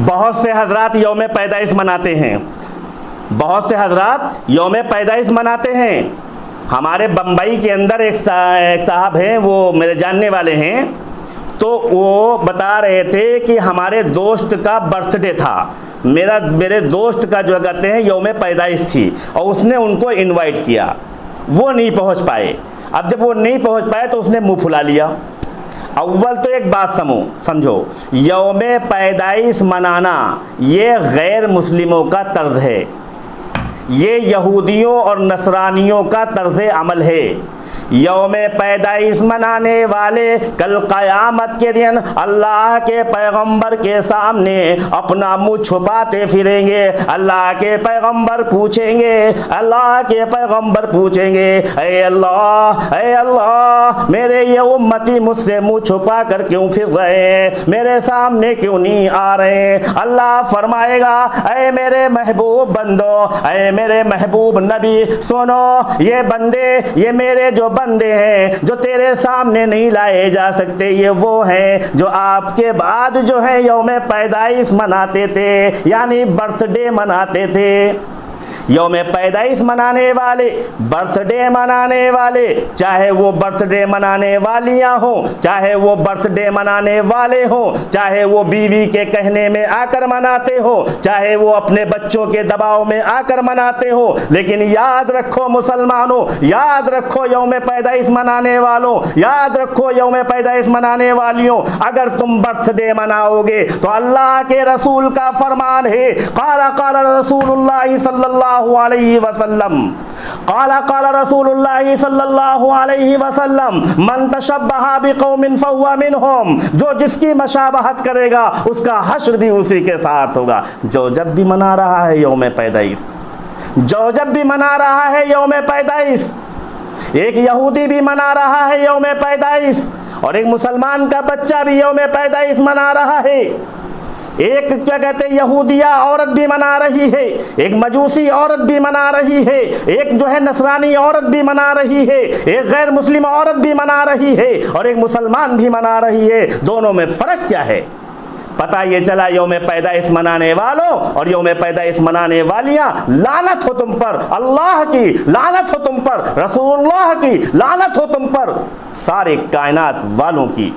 بہت سے حضرات یوم پیدائش مناتے ہیں، بہت سے حضرات یوم پیدائش مناتے ہیں۔ ہمارے بمبئی کے اندر ایک صاحب ہیں، وہ میرے جاننے والے ہیں، تو وہ بتا رہے تھے کہ ہمارے دوست کا برتھ ڈے تھا، میرے دوست کا جو کہتے ہیں یوم پیدائش تھی، اور اس نے ان کو انوائٹ کیا، وہ نہیں پہنچ پائے۔ اب جب وہ نہیں پہنچ پائے تو اس نے منہ پھلا لیا۔ اول تو ایک بات سمجھو، یوم پیدائش منانا یہ غیر مسلموں کا طرز ہے، یہ یہودیوں اور نصرانیوں کا طرز عمل ہے۔ یوم پیدائش منانے والے کل قیامت کے دن اللہ کے پیغمبر کے سامنے اپنا منہ چھپاتے پھریں گے۔ اللہ کے پیغمبر پوچھیں گے، اللہ کے پیغمبر پوچھیں گے، اے اللہ میرے یہ امتی مجھ سے منہ چھپا کر کیوں پھر رہے ہیں، میرے سامنے کیوں نہیں آ رہے ہیں؟ اللہ فرمائے گا، اے میرے محبوب بندو، اے میرے محبوب نبی، سنو، یہ بندے، یہ میرے جو بندے ہیں جو تیرے سامنے نہیں لائے جا سکتے، یہ وہ ہیں جو آپ کے بعد جو ہے یوم پیدائش مناتے تھے، یعنی برتھ ڈے مناتے تھے۔ یوم پیدائش منانے والے، برتھ ڈے منانے والے، چاہے وہ برتھ ڈے منانے والیاں ہوں، چاہے وہ برتھ ڈے منانے والے ہوں، چاہے وہ بیوی کے کہنے میں آ کر مناتے ہو، چاہے وہ اپنے بچوں کے دباؤ میں آ کر مناتے ہو، لیکن یاد رکھو مسلمانوں، یاد رکھو یوم پیدائش منانے والوں، یاد رکھو یوم پیدائش منانے والیوں، اگر تم برتھ ڈے مناؤ گے تو اللہ کے رسول کا فرمان ہے، قال رسول اللہ صلی اللہ علیہ وسلم، قال رسول اللہ صلی اللہ علیہ وسلم، من تشبہ بقوم فہو منہم، جو جس کی مشابہت کرے گا اس کا حشر بھی اسی کے ساتھ ہوگا۔ جو جب بھی منا رہا ہے یوم پیدائش، جو جب بھی منا رہا ہے یوم پیدائش، ایک یہودی بھی منا رہا ہے یوم پیدائش، اور ایک مسلمان کا بچہ بھی یوم پیدائش منا رہا ہے، ایک کیا کہتے ہیں یہودیہ عورت بھی منا رہی ہے، ایک مجوسی عورت بھی منا رہی ہے، ایک جو ہے نصرانی عورت بھی منا رہی ہے، ایک غیر مسلم عورت بھی منا رہی ہے، اور ایک مسلمان بھی منا رہی ہے۔ دونوں میں فرق کیا ہے؟ پتہ یہ چلا یوم پیدائش منانے والوں اور یوم پیدائش منانے والیاں، لعنت ہو تم پر، اللہ کی لعنت ہو تم پر، رسول اللہ کی لعنت ہو تم پر، سارے کائنات والوں کی۔